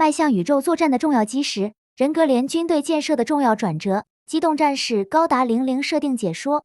迈向宇宙作战的重要基石，人格连军队建设的重要转折，机动战士高达00设定解说。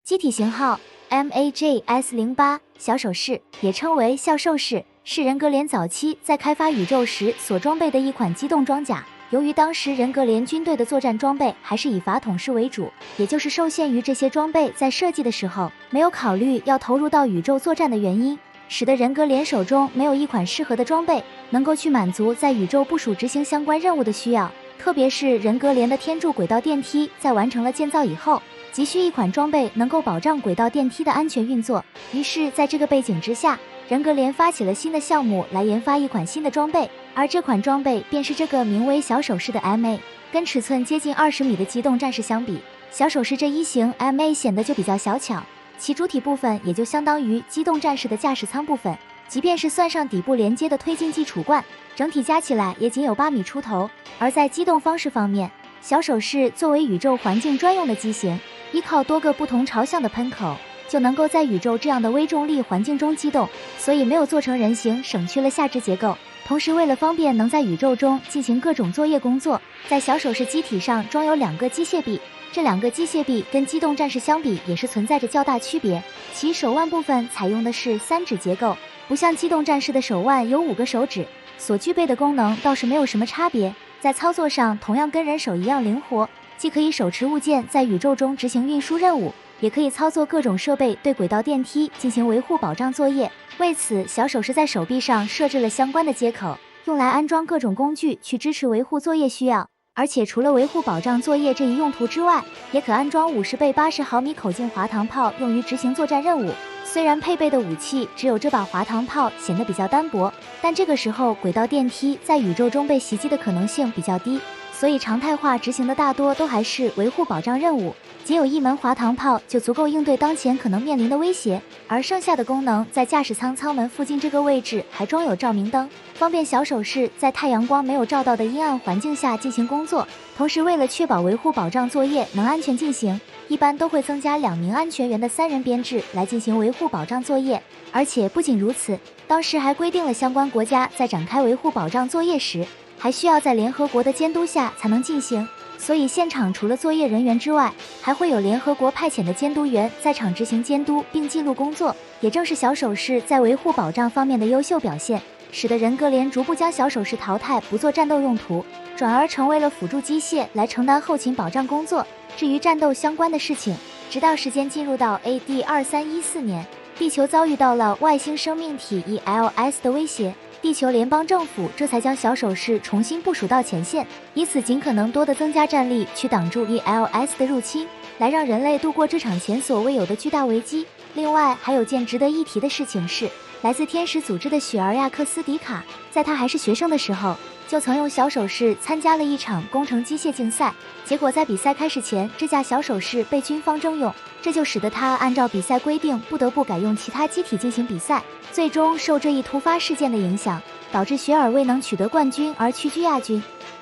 机体型号 MAJS08， 小手式，也称为笑兽式，是人格连早期在开发宇宙时所装备的一款机动装甲。由于当时人格连军队的作战装备还是以法统式为主，也就是受限于这些装备在设计的时候没有考虑要投入到宇宙作战的原因，使得人格连手中没有一款适合的装备能够去满足在宇宙部署执行相关任务的需要。特别是人格连的天柱轨道电梯在完成了建造以后，急需一款装备能够保障轨道电梯的安全运作。于是在这个背景之下，人格连发起了新的项目来研发一款新的装备，而这款装备便是这个名为小手式的 MA。 跟尺寸接近20米的机动战士相比，小手式这一型 MA 显得就比较小巧，其主体部分也就相当于机动战士的驾驶舱部分，即便是算上底部连接的推进剂储罐，整体加起来也仅有8米出头。而在机动方式方面，小手式作为宇宙环境专用的机型，依靠多个不同朝向的喷口就能够在宇宙这样的微重力环境中机动，所以没有做成人形，省去了下肢结构。同时为了方便能在宇宙中进行各种作业工作，在小手式机体上装有2个机械臂，这2个机械臂跟机动战士相比也是存在着较大区别。其手腕部分采用的是3指结构，不像机动战士的手腕有5个手指，所具备的功能倒是没有什么差别，在操作上同样跟人手一样灵活，既可以手持物件在宇宙中执行运输任务，也可以操作各种设备对轨道电梯进行维护保障作业。为此，小手是在手臂上设置了相关的接口，用来安装各种工具去支持维护作业需要。而且除了维护保障作业这一用途之外，也可安装50倍80毫米口径滑膛炮用于执行作战任务。虽然配备的武器只有这把滑膛炮显得比较单薄，但这个时候轨道电梯在宇宙中被袭击的可能性比较低，所以常态化执行的大多都还是维护保障任务，仅有1门滑膛炮就足够应对当前可能面临的威胁。而剩下的功能，在驾驶舱舱门附近这个位置还装有照明灯，方便小手式在太阳光没有照到的阴暗环境下进行工作。同时为了确保维护保障作业能安全进行，一般都会增加2名安全员的3人编制来进行维护保障作业。而且不仅如此，当时还规定了相关国家在展开维护保障作业时，还需要在联合国的监督下才能进行，所以现场除了作业人员之外，还会有联合国派遣的监督员在场执行监督并记录工作。也正是小手式在维护保障方面的优秀表现，使得人格连逐步将小手式淘汰，不做战斗用途，转而成为了辅助机械来承担后勤保障工作。至于战斗相关的事情，直到时间进入到 AD2314年，地球遭遇到了外星生命体 ELS 的威胁，地球联邦政府这才将小手式重新部署到前线，以此尽可能多的增加战力去挡住 ELS 的入侵，来让人类度过这场前所未有的巨大危机。另外还有件值得一提的事情是，来自天使组织的雪儿亚克斯迪卡，在他还是学生的时候，就曾用小手式参加了一场工程机械竞赛，结果在比赛开始前，这架小手式被军方征用，这就使得他按照比赛规定不得不改用其他机体进行比赛。最终受这一突发事件的影响，导致雪尔未能取得冠军而屈居亚军。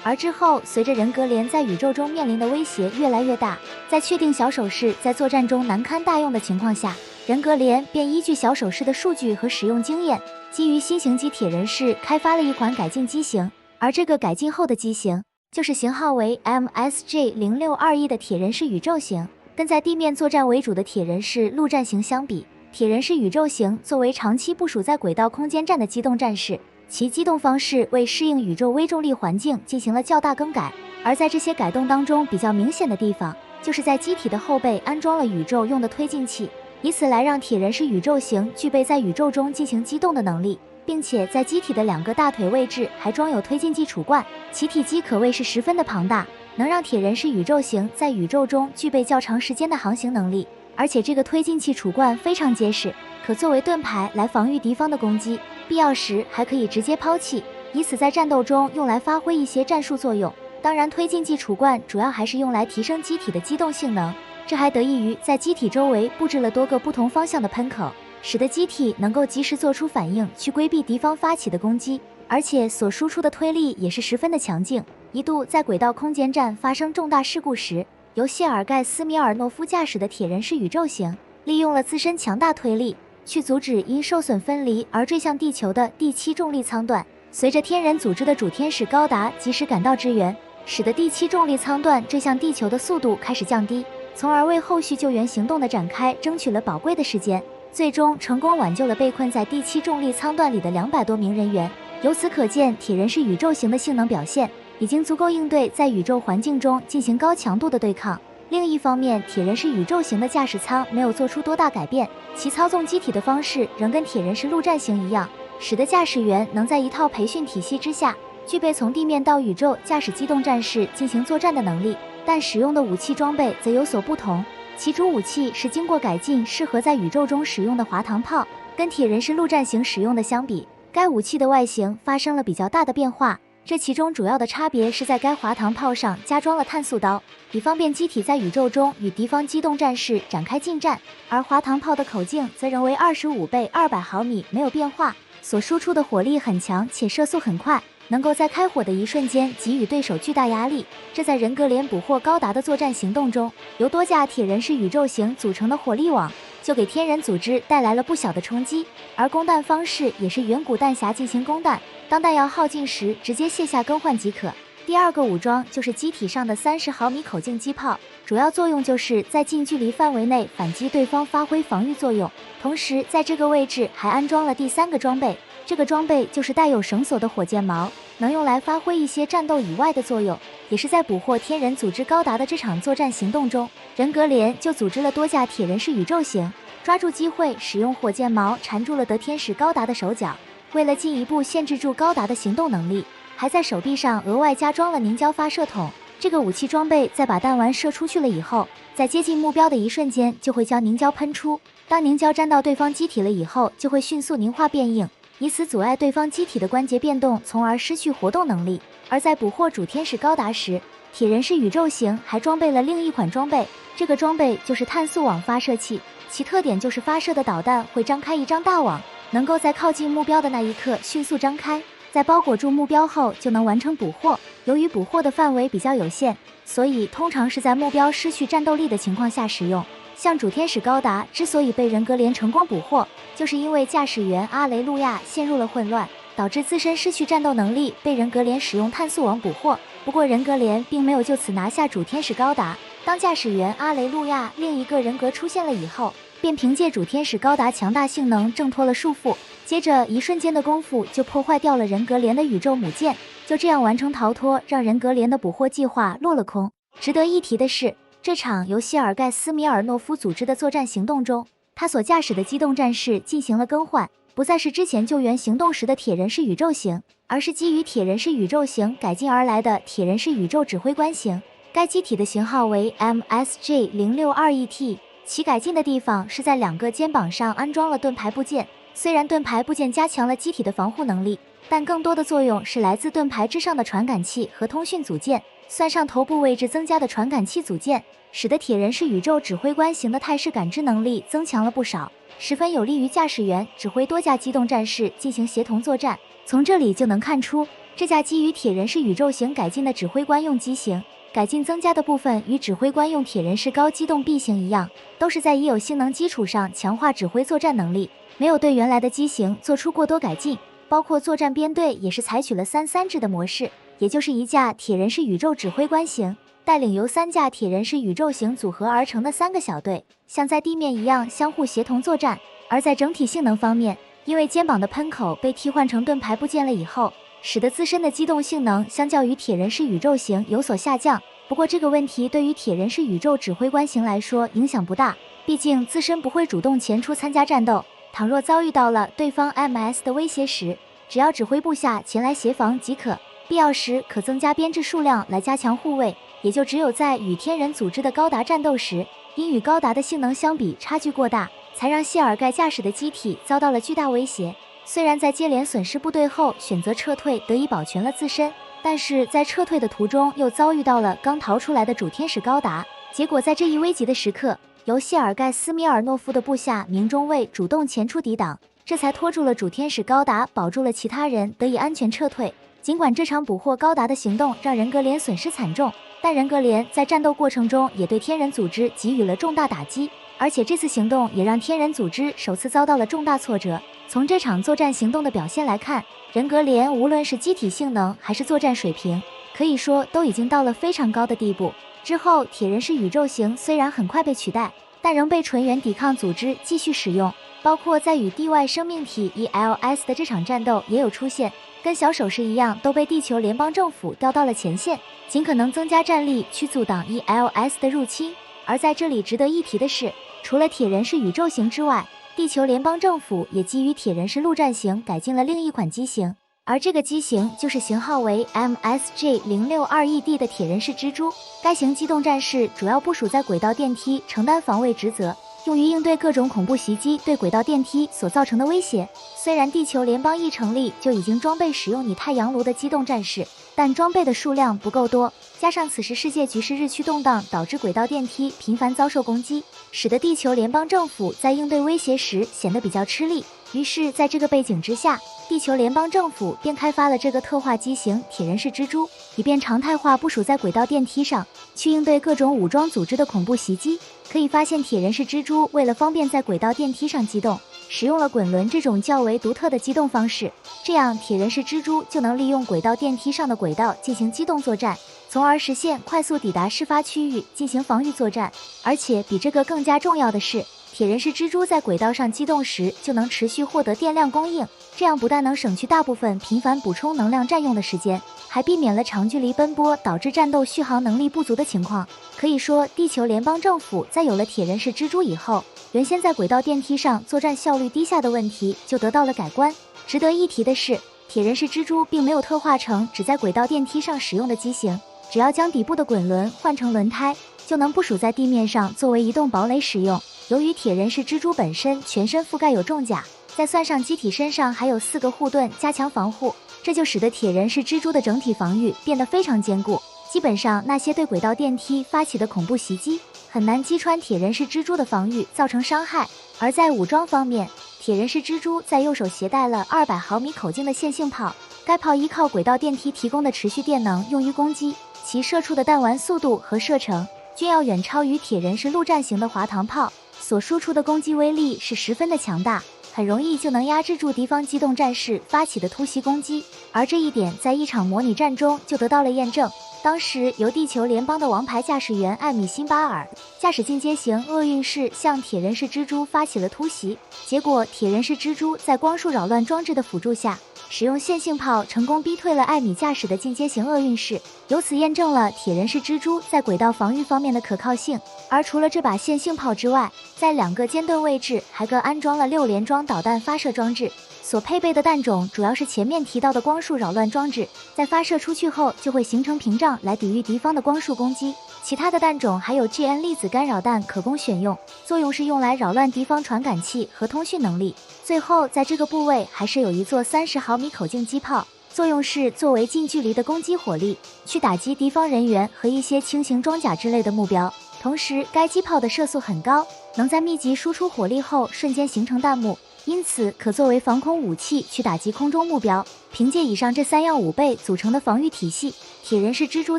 而之后随着人格连在宇宙中面临的威胁越来越大，在确定小手式在作战中难堪大用的情况下，人格连便依据小手式的数据和使用经验，基于新型机铁人式开发了一款改进机型。而这个改进后的机型就是型号为 MSJ0621的铁人式宇宙型。跟在地面作战为主的铁人式陆战型相比，铁人式宇宙型作为长期部署在轨道空间站的机动战士，其机动方式为适应宇宙微重力环境进行了较大更改。而在这些改动当中，比较明显的地方就是在机体的后背安装了宇宙用的推进器，以此来让铁人式宇宙型具备在宇宙中进行机动的能力，并且在机体的2个大腿位置还装有推进剂储罐，其体积可谓是十分的庞大，能让铁人式宇宙型在宇宙中具备较长时间的航行能力。而且这个推进器储罐非常结实，可作为盾牌来防御敌方的攻击，必要时还可以直接抛弃，以此在战斗中用来发挥一些战术作用。当然推进剂储罐主要还是用来提升机体的机动性能，这还得益于在机体周围布置了多个不同方向的喷口，使得机体能够及时做出反应去规避敌方发起的攻击，而且所输出的推力也是十分的强劲。一度在轨道空间站发生重大事故时，由谢尔盖·斯米尔诺夫驾驶的铁人式宇宙型利用了自身强大推力，去阻止因受损分离而坠向地球的第7重力舱段，随着天人组织的主天使高达及时赶到支援，使得第7重力舱段坠向地球的速度开始降低，从而为后续救援行动的展开争取了宝贵的时间，最终成功挽救了被困在第7重力舱段里的200多名人员。由此可见，铁人是宇宙型的性能表现已经足够应对在宇宙环境中进行高强度的对抗。另一方面，铁人是宇宙型的驾驶舱没有做出多大改变，其操纵机体的方式仍跟铁人是陆战型一样，使得驾驶员能在一套培训体系之下，具备从地面到宇宙驾驶机动战士进行作战的能力。但使用的武器装备则有所不同，其主武器是经过改进，适合在宇宙中使用的滑膛炮。跟铁人是陆战型使用的相比，该武器的外形发生了比较大的变化。这其中主要的差别是在该滑膛炮上加装了碳素刀，以方便机体在宇宙中与敌方机动战士展开近战，而滑膛炮的口径则仍为25倍200毫米，没有变化，所输出的火力很强且射速很快，能够在开火的一瞬间给予对手巨大压力。这在人格连捕获高达的作战行动中，由多架铁人是宇宙型组成的火力网就给天人组织带来了不小的冲击，而供弹方式也是远古弹匣进行供弹，当弹药耗尽时直接卸下更换即可。第二个武装就是机体上的30毫米口径机炮，主要作用就是在近距离范围内反击对方，发挥防御作用。同时在这个位置还安装了第3个装备，这个装备就是带有绳索的火箭矛，能用来发挥一些战斗以外的作用。也是在捕获天人组织高达的这场作战行动中，人格连就组织了多架铁人是宇宙型，抓住机会使用火箭矛缠住了得天使高达的手脚。为了进一步限制住高达的行动能力，还在手臂上额外加装了凝胶发射筒。这个武器装备在把弹丸射出去了以后，在接近目标的一瞬间就会将凝胶喷出，当凝胶沾到对方机体了以后，就会迅速凝化变硬，以此阻碍对方机体的关节变动，从而失去活动能力。而在捕获主天使高达时，铁人是宇宙型还装备了另一款装备，这个装备就是碳素网发射器，其特点就是发射的导弹会张开一张大网，能够在靠近目标的那一刻迅速张开，在包裹住目标后就能完成捕获。由于捕获的范围比较有限，所以通常是在目标失去战斗力的情况下使用。像主天使高达之所以被人格连成功捕获，就是因为驾驶员阿雷路亚陷入了混乱，导致自身失去战斗能力，被人格连使用碳素网捕获。不过人格连并没有就此拿下主天使高达，当驾驶员阿雷路亚另一个人格出现了以后，便凭借主天使高达强大性能挣脱了束缚，接着一瞬间的功夫就破坏掉了人格连的宇宙母舰，就这样完成逃脱，让人格连的捕获计划落了空。值得一提的是，这场由谢尔盖·斯米尔诺夫组织的作战行动中，他所驾驶的机动战士进行了更换，不再是之前救援行动时的铁人是宇宙型，而是基于铁人是宇宙型改进而来的铁人是宇宙指挥官型。该机体的型号为 MSJ062ET， 其改进的地方是在2个肩膀上安装了盾牌部件。虽然盾牌部件加强了机体的防护能力，但更多的作用是来自盾牌之上的传感器和通讯组件，算上头部位置增加的传感器组件，使得铁人是宇宙指挥官型的态势感知能力增强了不少，十分有利于驾驶员指挥多架机动战士进行协同作战。从这里就能看出，这架基于铁人是宇宙型改进的指挥官用机型，改进增加的部分与指挥官用铁人是高机动 B 型一样，都是在已有性能基础上强化指挥作战能力，没有对原来的机型做出过多改进。包括作战编队也是采取了3-3制的模式，也就是一架铁人是宇宙指挥官型带领由3架铁人是宇宙型组合而成的3个小队，像在地面一样相互协同作战。而在整体性能方面，因为肩膀的喷口被替换成盾牌部件了以后，使得自身的机动性能相较于铁人是宇宙型有所下降。不过这个问题对于铁人是宇宙指挥官型来说影响不大，毕竟自身不会主动前出参加战斗，倘若遭遇到了对方 MS 的威胁时，只要指挥部下前来协防即可，必要时可增加编制数量来加强护卫。也就只有在与天人组织的高达战斗时，因与高达的性能相比差距过大，才让谢尔盖驾驶的机体遭到了巨大威胁。虽然在接连损失部队后选择撤退，得以保全了自身，但是在撤退的途中又遭遇到了刚逃出来的主天使高达，结果在这一危急的时刻，由谢尔盖·斯米尔诺夫的部下明中尉主动前出抵挡，这才拖住了主天使高达，保住了其他人得以安全撤退。尽管这场捕获高达的行动让人格连损失惨重，但人格连在战斗过程中也对天人组织给予了重大打击，而且这次行动也让天人组织首次遭到了重大挫折。从这场作战行动的表现来看，人格连无论是机体性能还是作战水平，可以说都已经到了非常高的地步。之后，铁人式宇宙型虽然很快被取代，但仍被纯元抵抗组织继续使用，包括在与地外生命体 ELS 的这场战斗也有出现。跟小手势一样，都被地球联邦政府调到了前线，尽可能增加战力去阻挡 ELS 的入侵。而在这里值得一提的是，除了铁人式宇宙型之外，地球联邦政府也基于铁人式陆战型改进了另一款机型，而这个机型就是型号为 MSG062ED 的铁人式蜘蛛。该型机动战士主要部署在轨道电梯，承担防卫职责，用于应对各种恐怖袭击对轨道电梯所造成的威胁。虽然地球联邦一成立就已经装备使用拟太阳炉的机动战士，但装备的数量不够多，加上此时世界局势日趋动荡，导致轨道电梯频繁遭受攻击，使得地球联邦政府在应对威胁时显得比较吃力。于是在这个背景之下，地球联邦政府便开发了这个特化机型铁人式蜘蛛，以便常态化部署在轨道电梯上，去应对各种武装组织的恐怖袭击。可以发现，铁人式蜘蛛为了方便在轨道电梯上机动，使用了滚轮这种较为独特的机动方式，这样铁人式蜘蛛就能利用轨道电梯上的轨道进行机动作战，从而实现快速抵达事发区域进行防御作战。而且比这个更加重要的是，铁人式蜘蛛在轨道上机动时就能持续获得电量供应，这样不但能省去大部分频繁补充能量占用的时间，还避免了长距离奔波导致战斗续航能力不足的情况。可以说，地球联邦政府在有了铁人式蜘蛛以后，原先在轨道电梯上作战效率低下的问题就得到了改观。值得一提的是，铁人式蜘蛛并没有特化成只在轨道电梯上使用的机型，只要将底部的滚轮换成轮胎，就能部署在地面上作为移动堡垒使用。由于铁人式蜘蛛本身全身覆盖有重甲，再算上机体身上还有4个护盾加强防护，这就使得铁人式蜘蛛的整体防御变得非常坚固。基本上那些对轨道电梯发起的恐怖袭击，很难击穿铁人式蜘蛛的防御造成伤害。而在武装方面，铁人式蜘蛛在右手携带了200毫米口径的线性炮，该炮依靠轨道电梯提供的持续电能用于攻击，其射出的弹丸速度和射程均要远超于铁人式陆战型的滑膛炮，所输出的攻击威力是十分的强大，很容易就能压制住敌方机动战士发起的突袭攻击。而这一点在一场模拟战中就得到了验证。当时由地球联邦的王牌驾驶员艾米辛巴尔驾驶进阶型厄运式向铁人式蜘蛛发起了突袭，结果铁人式蜘蛛在光束扰乱装置的辅助下，使用线性炮成功逼退了艾米驾驶的进阶型厄运式，由此验证了铁人式蜘蛛在轨道防御方面的可靠性。而除了这把线性炮之外，在2个尖盾位置还各安装了6连装导弹发射装置，所配备的弹种主要是前面提到的光束扰乱装置，在发射出去后就会形成屏障来抵御敌方的光束攻击。其他的弹种还有 GN 粒子干扰弹可供选用，作用是用来扰乱敌方传感器和通讯能力。最后在这个部位还是有一座30毫米口径机炮，作用是作为近距离的攻击火力，去打击敌方人员和一些轻型装甲之类的目标。同时该机炮的射速很高，能在密集输出火力后瞬间形成弹幕，因此可作为防空武器去打击空中目标。凭借以上这3样5倍组成的防御体系，铁人式蜘蛛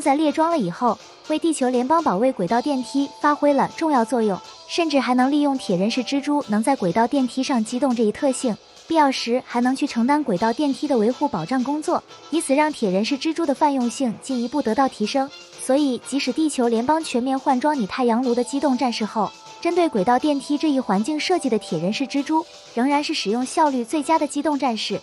在列装了以后，为地球联邦保卫轨道电梯发挥了重要作用，甚至还能利用铁人式蜘蛛能在轨道电梯上机动这一特性，必要时还能去承担轨道电梯的维护保障工作，以此让铁人式蜘蛛的泛用性进一步得到提升。所以即使地球联邦全面换装拟太阳炉的机动战士后，针对轨道电梯这一环境设计的铁人式蜘蛛仍然是使用效率最佳的机动战士。